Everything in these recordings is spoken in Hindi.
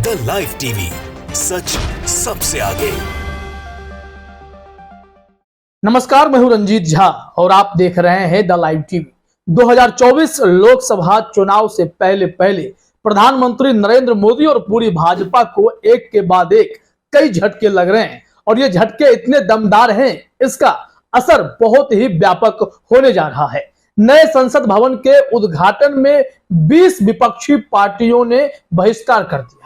द लाइव टीवी, सच सबसे आगे। नमस्कार, मैं हूं रंजीत झा और आप देख रहे हैं द लाइव टीवी। 2024 लोकसभा चुनाव से पहले प्रधानमंत्री नरेंद्र मोदी और पूरी भाजपा को एक के बाद एक कई झटके लग रहे हैं और ये झटके इतने दमदार हैं, इसका असर बहुत ही व्यापक होने जा रहा है। नए संसद भवन के उद्घाटन में 20 विपक्षी पार्टियों ने बहिष्कार कर दिया।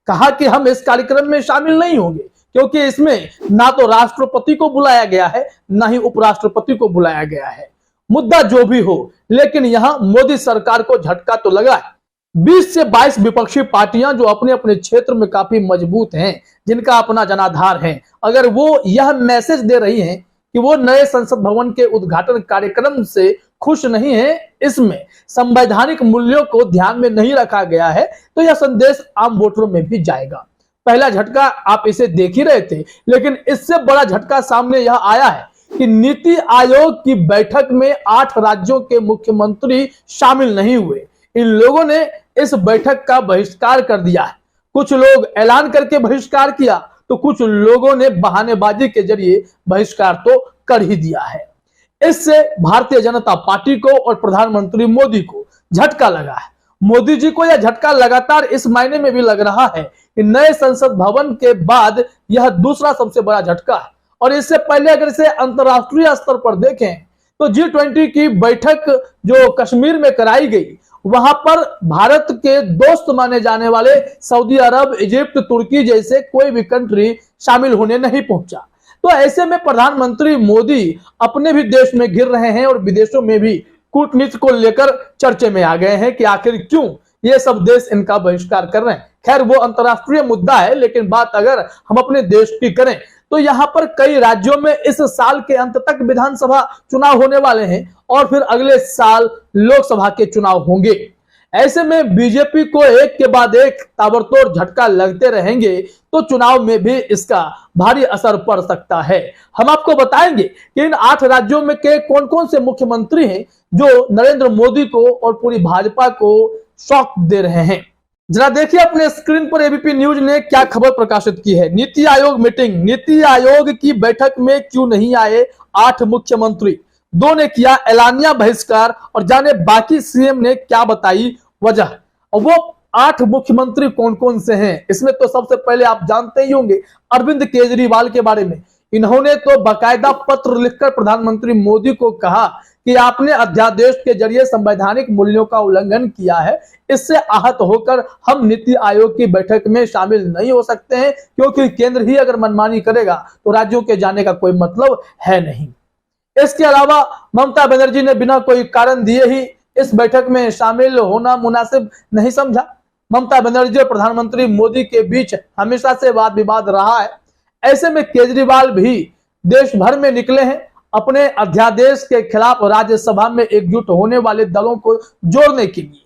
कहा कि हम इस कार्यक्रम में शामिल नहीं होंगे क्योंकि इसमें ना तो राष्ट्रपति को बुलाया गया है, ना ही उपराष्ट्रपति को बुलाया गया है। मुद्दा जो भी हो, लेकिन यहां मोदी सरकार को झटका तो लगा है। 20 से 22 विपक्षी पार्टियां जो अपने अपने क्षेत्र में काफी मजबूत हैं, जिनका अपना जनाधार है, अगर वो यह मैसेज दे रही हैं कि वो नए संसद भवन के उद्घाटन कार्यक्रम से खुश नहीं है, इसमें संवैधानिक मूल्यों को ध्यान में नहीं रखा गया है, तो यह संदेश आम वोटरों में भी जाएगा। पहला झटका आप इसे देख ही रहे थे, लेकिन इससे बड़ा झटका सामने यह आया है कि नीति आयोग की बैठक में 8 राज्यों के मुख्यमंत्री शामिल नहीं हुए। इन लोगों ने इस बैठक का बहिष्कार कर दिया है। कुछ लोग ऐलान करके बहिष्कार किया, तो कुछ लोगों ने बहानेबाजी के जरिए बहिष्कार तो कर ही दिया है। इससे भारतीय जनता पार्टी को और प्रधानमंत्री मोदी को झटका लगा है। मोदी जी को यह झटका लगातार इस मायने में भी लग रहा है कि नए संसद भवन के बाद यह दूसरा सबसे बड़ा झटका है। और इससे पहले अगर इसे अंतरराष्ट्रीय स्तर पर देखें तो G20 की बैठक जो कश्मीर में कराई गई, वहां पर भारत के दोस्त माने जाने वाले सऊदी अरब, इजिप्ट, तुर्की जैसे कोई भी कंट्री शामिल होने नहीं पहुंचा। तो ऐसे में प्रधानमंत्री मोदी अपने भी देश में घिर रहे हैं और विदेशों में भी कूटनीति को लेकर चर्चे में आ गए हैं कि आखिर क्यों ये सब देश इनका बहिष्कार कर रहे हैं। खैर, वो अंतरराष्ट्रीय मुद्दा है, लेकिन बात अगर हम अपने देश की करें तो यहाँ पर कई राज्यों में इस साल के अंत तक विधानसभा चुनाव होने वाले हैं और फिर अगले साल लोकसभा के चुनाव होंगे। ऐसे में बीजेपी को एक के बाद एक ताबड़तोड़ झटका लगते रहेंगे तो चुनाव में भी इसका भारी असर पड़ सकता है। हम आपको बताएंगे कि इन 8 राज्यों में के कौन कौन से मुख्यमंत्री हैं जो नरेंद्र मोदी को और पूरी भाजपा को शॉक दे रहे हैं। जरा देखिए अपने स्क्रीन पर एबीपी न्यूज ने क्या खबर प्रकाशित की है। नीति आयोग मीटिंग, नीति आयोग की बैठक में क्यों नहीं आए 8 मुख्यमंत्री, 2 ने किया एलानिया बहिष्कार और जाने बाकी सीएम ने क्या बताई वजह। और वो 8 मुख्यमंत्री कौन कौन से हैं, इसमें तो सबसे पहले आप जानते ही होंगे अरविंद केजरीवाल के बारे में। इन्होंने तो बाकायदा पत्र लिखकर प्रधानमंत्री मोदी को कहा कि आपने अध्यादेश के जरिए संवैधानिक मूल्यों का उल्लंघन किया है, इससे आहत होकर हम नीति आयोग की बैठक में शामिल नहीं हो सकते हैं, क्योंकि केंद्र ही अगर मनमानी करेगा तो राज्यों के जाने का कोई मतलब है नहीं। इसके अलावा ममता बनर्जी ने बिना कोई कारण दिए ही इस बैठक में शामिल होना मुनासिब नहीं समझा। ममता बनर्जी और प्रधानमंत्री मोदी के बीच हमेशा से वाद विवाद रहा है। ऐसे में केजरीवाल भी देश भर में निकले हैं अपने अध्यादेश के खिलाफ राज्यसभा में एकजुट होने वाले दलों को जोड़ने के लिए,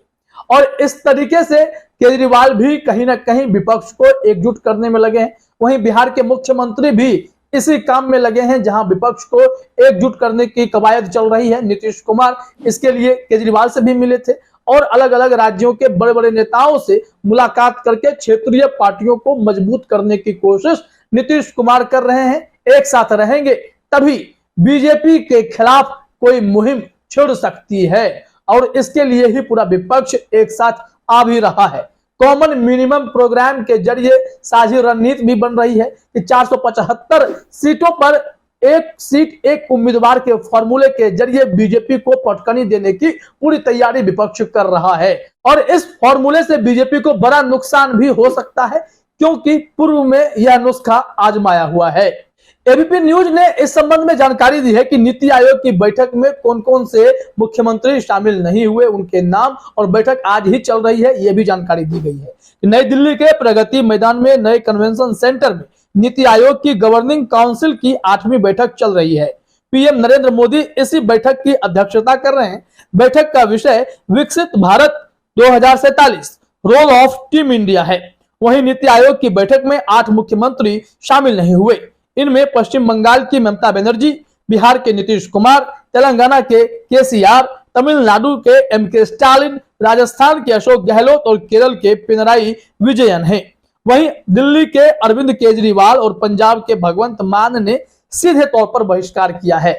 और इस तरीके से केजरीवाल भी कहीं ना कहीं विपक्ष को एकजुट करने में लगे हैं। वहीं बिहार के मुख्यमंत्री भी इसी काम में लगे हैं, जहां विपक्ष को एकजुट करने की कवायद चल रही है। नीतीश कुमार इसके लिए केजरीवाल से भी मिले थे और अलग अलग राज्यों के बड़े बड़े नेताओं से मुलाकात करके क्षेत्रीय पार्टियों को मजबूत करने की कोशिश नीतीश कुमार कर रहे हैं। एक साथ रहेंगे तभी बीजेपी के खिलाफ कोई मुहिम छिड़ सकती है, और इसके लिए ही पूरा विपक्ष एक साथ आ भी रहा है। कॉमन मिनिमम प्रोग्राम के जरिए साझी रणनीति भी बन रही है कि 475 सीटों पर एक सीट एक उम्मीदवार के फॉर्मूले के जरिए बीजेपी को पटकनी देने की पूरी तैयारी विपक्ष कर रहा है। और इस फॉर्मूले से बीजेपी को बड़ा नुकसान भी हो सकता है, क्योंकि पूर्व में यह नुस्खा आजमाया हुआ है। एबीपी न्यूज ने इस संबंध में जानकारी दी है कि नीति आयोग की बैठक में कौन कौन से मुख्यमंत्री शामिल नहीं हुए, उनके नाम, और बैठक आज ही चल रही है, यह भी जानकारी दी गई है। नई दिल्ली के प्रगति मैदान में नए कन्वेंशन सेंटर में नीति आयोग की गवर्निंग काउंसिल की 8वीं बैठक चल रही है। पीएम नरेंद्र मोदी इसी बैठक की अध्यक्षता कर रहे हैं। बैठक का विषय विकसित Bharat 2047 role of team India है। वहीं नीति आयोग की बैठक में 8 मुख्यमंत्री शामिल नहीं हुए। इनमें पश्चिम बंगाल की ममता बनर्जी, बिहार के नीतीश कुमार, तेलंगाना के केसीआर, तमिलनाडु के एमके स्टालिन, राजस्थान के अशोक गहलोत और केरल के पिनराई विजयन हैं। वहीं दिल्ली के अरविंद केजरीवाल और पंजाब के भगवंत मान ने सीधे तौर पर बहिष्कार किया है।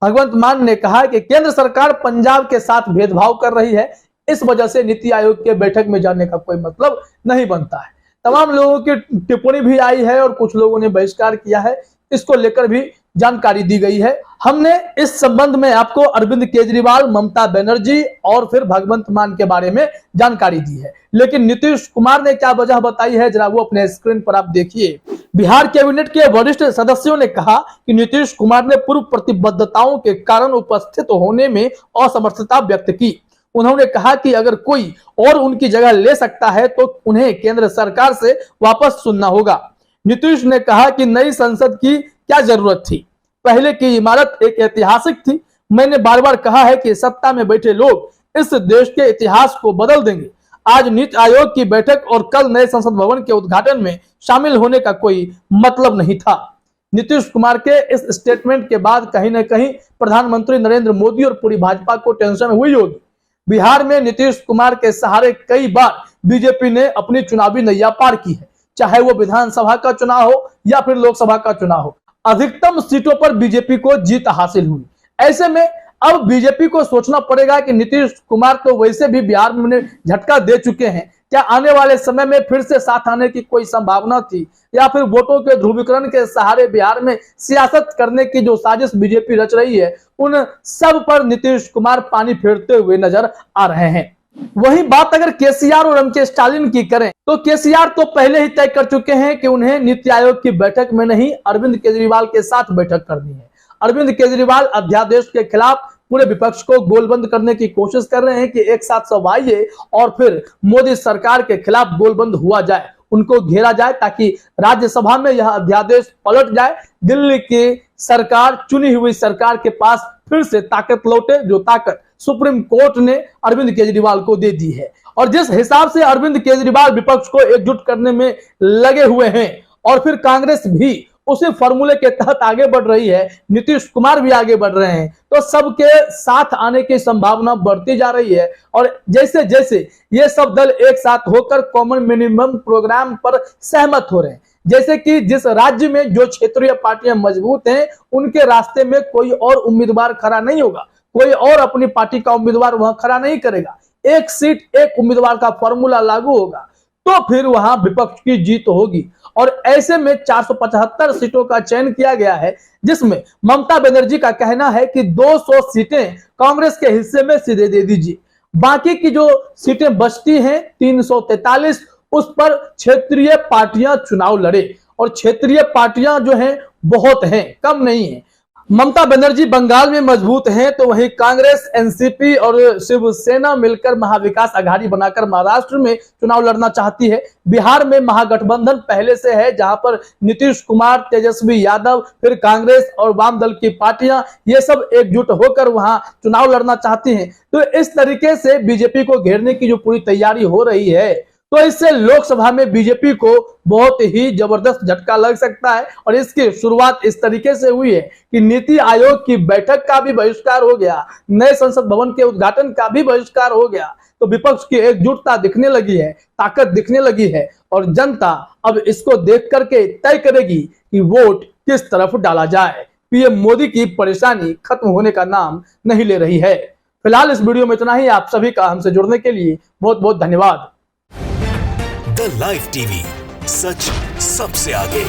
भगवंत मान ने कहा कि केंद्र सरकार पंजाब के साथ भेदभाव कर रही है, इस वजह से नीति आयोग के बैठक में जाने का कोई मतलब नहीं बनता है। तमाम लोगों की टिप्पणी भी आई है और कुछ लोगों ने बहिष्कार किया है, इसको लेकर भी जानकारी दी गई है। हमने इस संबंध में आपको अरविंद केजरीवाल, ममता बनर्जी और फिर भगवंत मान के बारे में जानकारी दी है, लेकिन नीतीश कुमार ने क्या वजह बताई है, जरा वो अपने स्क्रीन पर आप देखिए। बिहार कैबिनेट के वरिष्ठ सदस्यों ने कहा कि नीतीश कुमार ने पूर्व प्रतिबद्धताओं के कारण उपस्थित होने में असमर्थता व्यक्त की। उन्होंने कहा कि अगर कोई और उनकी जगह ले सकता है तो उन्हें केंद्र सरकार से वापस सुनना होगा। नीतीश ने कहा कि नई संसद की क्या जरूरत थी, पहले की इमारत एक ऐतिहासिक थी। मैंने बार बार कहा है कि सत्ता में बैठे लोग इस देश के इतिहास को बदल देंगे। आज नीति आयोग की बैठक और कल नए संसद भवन के उद्घाटन में शामिल होने का कोई मतलब नहीं था। नीतीश कुमार के इस स्टेटमेंट के बाद कहीं न कहीं प्रधानमंत्री नरेंद्र मोदी और पूरी भाजपा को टेंशन हुई होगी। बिहार में नीतीश कुमार के सहारे कई बार बीजेपी ने अपनी चुनावी नैया पार की है, चाहे वो विधानसभा का चुनाव हो या फिर लोकसभा का चुनाव हो। अधिकतम सीटों पर बीजेपी को जीत हासिल हुई। ऐसे में अब बीजेपी को सोचना पड़ेगा कि नीतीश कुमार तो वैसे भी बिहार में झटका दे चुके हैं, क्या आने वाले समय में फिर से साथ आने की कोई संभावना थी, या फिर वोटों के ध्रुवीकरण के सहारे बिहार में सियासत करने की जो साजिश बीजेपी रच रही है, उन सब पर नीतीश कुमार पानी फेरते हुए नजर आ रहे हैं। वही बात अगर केसीआर और एमके स्टालिन की करें तो केसीआर तो पहले ही तय कर चुके हैं कि उन्हें नीति आयोग की बैठक में नहीं, अरविंद केजरीवाल के साथ बैठक करनी है। अरविंद केजरीवाल अध्यादेश के खिलाफ पूरे विपक्ष को गोलबंद करने की कोशिश कर रहे हैं कि एक साथ सब आइए और फिर मोदी सरकार के खिलाफ गोलबंद हुआ जाए, उनको घेरा जाए, ताकि राज्यसभा में यह अध्यादेश पलट जाए। दिल्ली की सरकार, चुनी हुई सरकार के पास फिर से ताकत लौटे, जो ताकत सुप्रीम कोर्ट ने अरविंद केजरीवाल को दे दी है। और जिस हिसाब से अरविंद केजरीवाल विपक्ष को एकजुट करने में लगे हुए हैं और फिर कांग्रेस भी उसी फॉर्मूले के तहत आगे बढ़ रही है, नीतीश कुमार भी आगे बढ़ रहे हैं, तो सबके साथ आने की संभावना बढ़ती जा रही है। और जैसे जैसे ये सब दल एक साथ होकर कॉमन मिनिमम प्रोग्राम पर सहमत हो रहे हैं, जैसे कि जिस राज्य में जो क्षेत्रीय पार्टियां मजबूत हैं उनके रास्ते में कोई और उम्मीदवार खड़ा नहीं होगा, कोई और अपनी पार्टी का उम्मीदवार वहां खड़ा नहीं करेगा, एक सीट एक उम्मीदवार का फॉर्मूला लागू होगा, तो फिर वहां विपक्ष की जीत होगी। और ऐसे में 475 सीटों का चयन किया गया है, जिसमें ममता बनर्जी का कहना है कि 200 सीटें कांग्रेस के हिस्से में सीधे दे दीजिए, बाकी की जो सीटें बचती हैं 343 उस पर क्षेत्रीय पार्टियां चुनाव लड़े। और क्षेत्रीय पार्टियां जो हैं बहुत हैं, कम नहीं है। ममता बनर्जी बंगाल में मजबूत हैं, तो वहीं कांग्रेस, एनसीपी और शिवसेना मिलकर महाविकास आघाड़ी बनाकर महाराष्ट्र में चुनाव लड़ना चाहती है। बिहार में महागठबंधन पहले से है, जहां पर नीतीश कुमार, तेजस्वी यादव, फिर कांग्रेस और वाम दल की पार्टियां, ये सब एकजुट होकर वहां चुनाव लड़ना चाहती हैं। तो इस तरीके से बीजेपी को घेरने की जो पूरी तैयारी हो रही है, तो इससे लोकसभा में बीजेपी को बहुत ही जबरदस्त झटका लग सकता है। और इसकी शुरुआत इस तरीके से हुई है कि नीति आयोग की बैठक का भी बहिष्कार हो गया, नए संसद भवन के उद्घाटन का भी बहिष्कार हो गया। तो विपक्ष की एकजुटता दिखने लगी है, ताकत दिखने लगी है, और जनता अब इसको देख करके तय करेगी कि वोट किस तरफ डाला जाए। पीएम मोदी की परेशानी खत्म होने का नाम नहीं ले रही है। फिलहाल इस वीडियो में इतना ही। आप सभी का हमसे जुड़ने के लिए बहुत बहुत धन्यवाद। द लाइव टीवी, सच सबसे आगे।